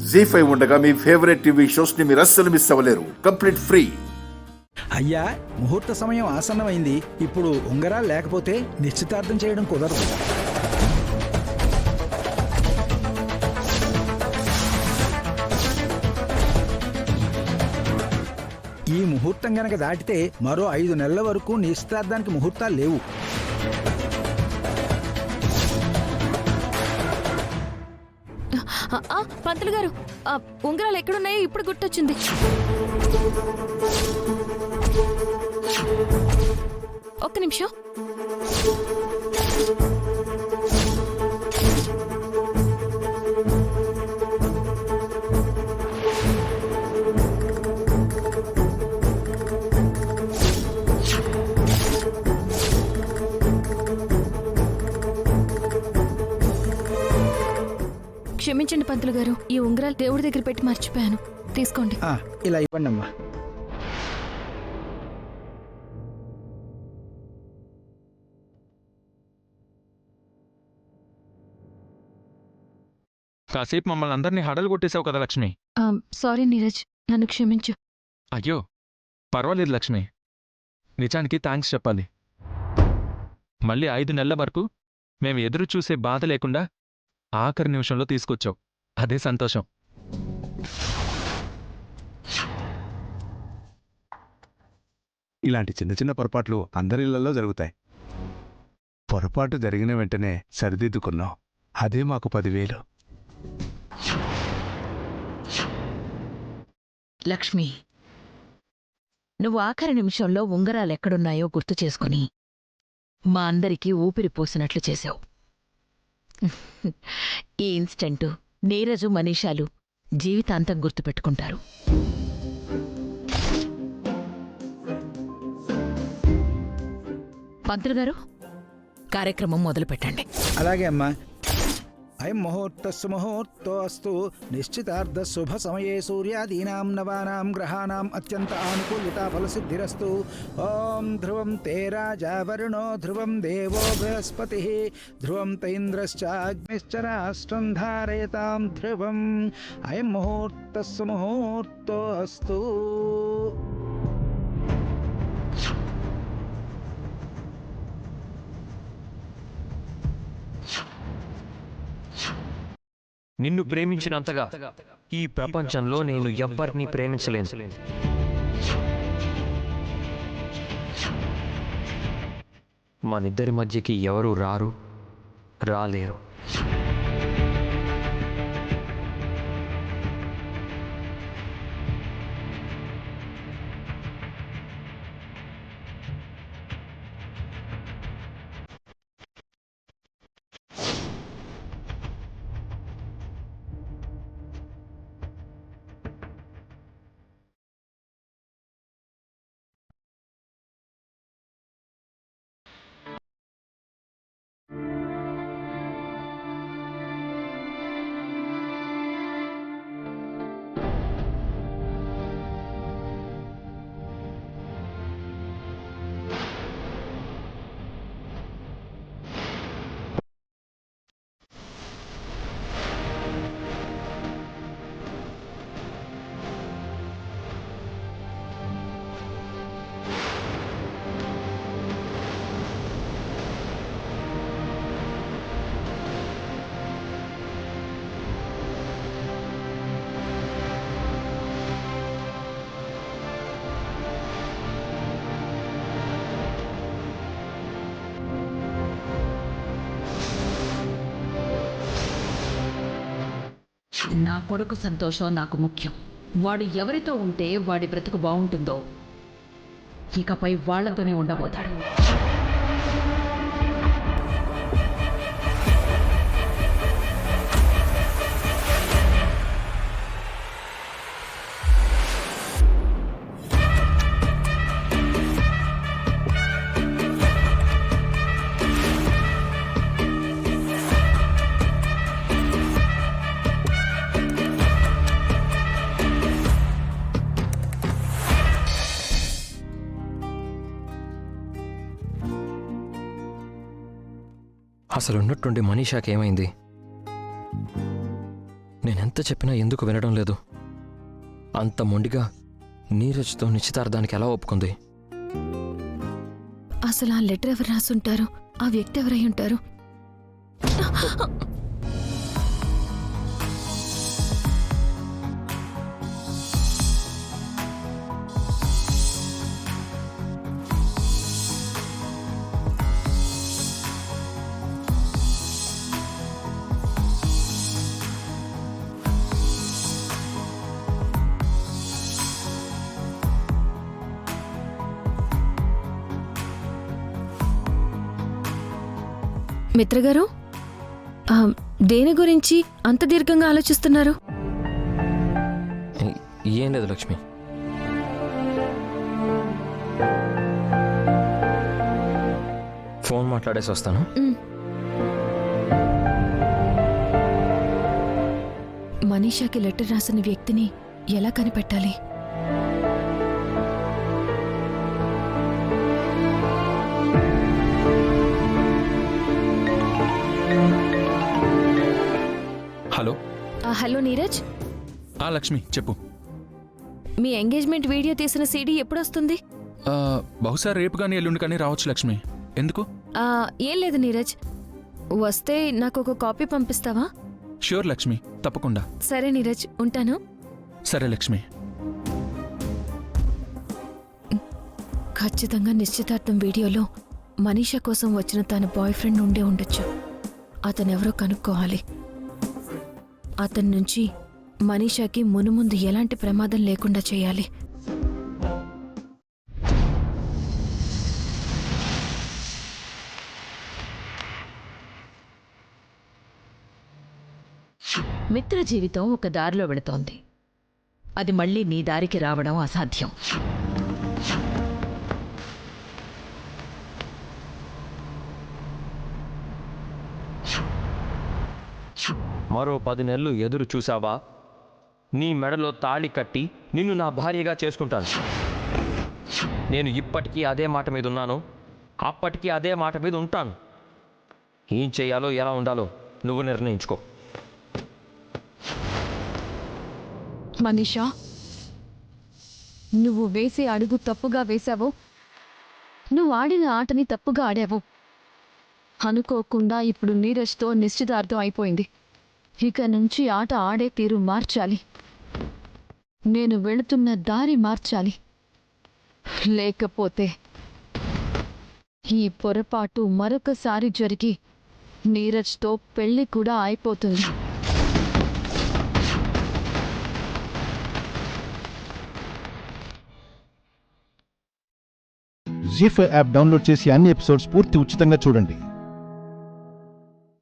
జీ5 ఉండగా మీ favourite TV shows ని మీరు అస్సలు మిస్ అవ్వలేరు. Complete free. అయ్యా, ముహూర్త సమయం ఆసన్నమైంది. ఇప్పుడు ఉంగరాలు లేకపోతే నిశ్చితార్థం చేయడం కుదరదు. ఈ ముహూర్తం గనక దాటితే మరో 5 నెలల వరకు నిశ్చితార్థానికి ముహూర్తాలు లేవు. పంతులు గారు, ఉంగరాలు ఎక్కడున్నాయో ఇప్పుడు గుర్తొచ్చింది. ఒక్క నిమిషం. క్షమించండి పంతులు గారు, ఈ ఉంగరాలు దేవుడి దగ్గర పెట్టి మర్చిపోయాను. తీసుకోండి. ఇలా ఇవ్వండి అమ్మా. కాసేపు మమ్మల్ని అందరినీ హడలు కొట్టేశావు కదా లక్ష్మి. సారీ నీరజ్, నన్ను క్షమించు. అయ్యో పర్వాలేదు లక్ష్మి, నిజానికి థ్యాంక్స్ చెప్పాలి. మళ్ళీ 5 నెలల వరకు మేము ఎదురు చూసే బాధ లేకుండా ఆఖరి నిమిషంలో తీసుకొచ్చావు. అదే సంతోషం. ఇలాంటి చిన్న చిన్న పొరపాట్లు అందరిళ్లలో జరుగుతాయి. పొరపాటు జరిగిన వెంటనే సరిదిద్దుకున్నాం. అదే మాకు 10,000. లక్ష్మి, నువ్వు ఆఖరి నిమిషంలో ఉంగరాలెక్కడున్నాయో గుర్తు చేసుకుని మా అందరికీ ఊపిరి పోసినట్లు చేశావు. ఈ ఇన్స్టెంటు నీరజు, మనీషాలు జీవితాంతం గుర్తుపెట్టుకుంటారు. పంతులు గారు, కార్యక్రమం మొదలుపెట్టండి. అలాగే అమ్మా. అయం ముహూర్తస్సు ముహూర్తోస్తు నిశ్చితార్థ శుభ సమయే సూర్యాదీనాం నవానాం గ్రహాణాం అత్యంత ఆనుకూల్యతా ఫలసిద్ధిరస్తు. ఓం ధ్రువం తే రాజా వరుణో ధ్రువం దేవో బృహస్పతి ధ్రువం తైంద్రశ్చాగ్నిశ్చ రాష్ట్రం ధారయతాం ధ్రువం. అయం ముహూర్తస్సు ముహూర్తోస్తు. నిన్ను ప్రేమించినంతగా ఈ ప్రపంచంలో నేను ఎవ్వరినీ ప్రేమించలేను. మనిద్దరి మధ్యకి ఎవరు రాలేరు. నా కొడుకు సంతోషం నాకు ముఖ్యం. వాడు ఎవరితో ఉంటే వాడి బ్రతుకు బాగుంటుందో ఇకపై వాళ్లతోనే ఉండబోతాడు. అసలు ఉన్నట్టుండి మనీషాకి ఏమైంది? నేనెంత చెప్పినా ఎందుకు వినడం లేదు? అంత మొండిగా నీరజ్తో నిశ్చితార్థానికి ఎలా ఒప్పుకుంది? అసలు ఆ లెటర్ ఎవరు రాసుంటారు? ఆ వ్యక్తి ఎవరై ఉంటారు? మిత్రగారు, దేని గురించి అంత దీర్ఘంగా ఆలోచిస్తున్నారు? ఏం లేదు లక్ష్మి. ఫోన్ మాట్లాడేసి వస్తాను. మనీషాకి లెటర్ రాసిన వ్యక్తిని ఎలా కనిపెట్టాలి? హలో. హలో నీరజ్, లక్ష్మి చెప్పు. మీ ఎంగేజ్మెంట్ వీడియో తీసిన సీడీ ఎప్పుడొస్తుంది? బహుశా రేపు కానీ ఎల్లుండి కానీ రావచ్చు లక్ష్మి. ఎందుకు? ఏం లేదు నీరజ్, వస్తే నాకు ఒక కాపీ పంపిస్తావా? ష్యూర్ లక్ష్మి, తప్పకుండా. సరే నీరజ్, ఉంటాను. సరే లక్ష్మి. ఖచ్చితంగా నిశ్చితార్థం వీడియోలో మనీషా కోసం వచ్చిన తన బాయ్ ఫ్రెండ్ ఉండే ఉండొచ్చు. అతనెవరో కనుక్కోవాలి. అతని నుంచి మనీషాకి మునుముందు ఎలాంటి ప్రమాదం లేకుండా చేయాలి. మిత్ర జీవితం ఒక దారిలో వెళుతోంది. అది మళ్ళీ నీ దారికి రావడం అసాధ్యం. మరో 10 నెలలు ఎదురు చూసావా? నీ మెడలో తాళి కట్టి నిన్ను నా భార్యగా చేసుకుంటాను. నేను ఇప్పటికీ అదే మాట మీద ఉన్నాను, అప్పటికీ అదే మాట మీద ఉంటాను. ఏం చేయాలో ఎలా ఉండాలో నువ్వు నిర్ణయించుకో. మనీషా, నువ్వు వేసే అడుగు తప్పుగా వేశావు. నువ్వు ఆడిన ఆటని తప్పుగా ఆడావు. అనుకోకుండా ఇప్పుడు నీరజ్తో నిశ్చితార్థం అయిపోయింది. ఇక నుంచి ఆట ఆడే తీరు మార్చాలి. నేను వెళుతున్న దారి మార్చాలి. లేకపోతే ఈ పొరపాటు మరొకసారి జరిగి నీరజ్తో పెళ్లి కూడా అయిపోతుంది. జీ5 యాప్ డౌన్లోడ్ చేసి అన్ని ఎపిసోడ్స్ పూర్తి ఉచితంగా చూడండి.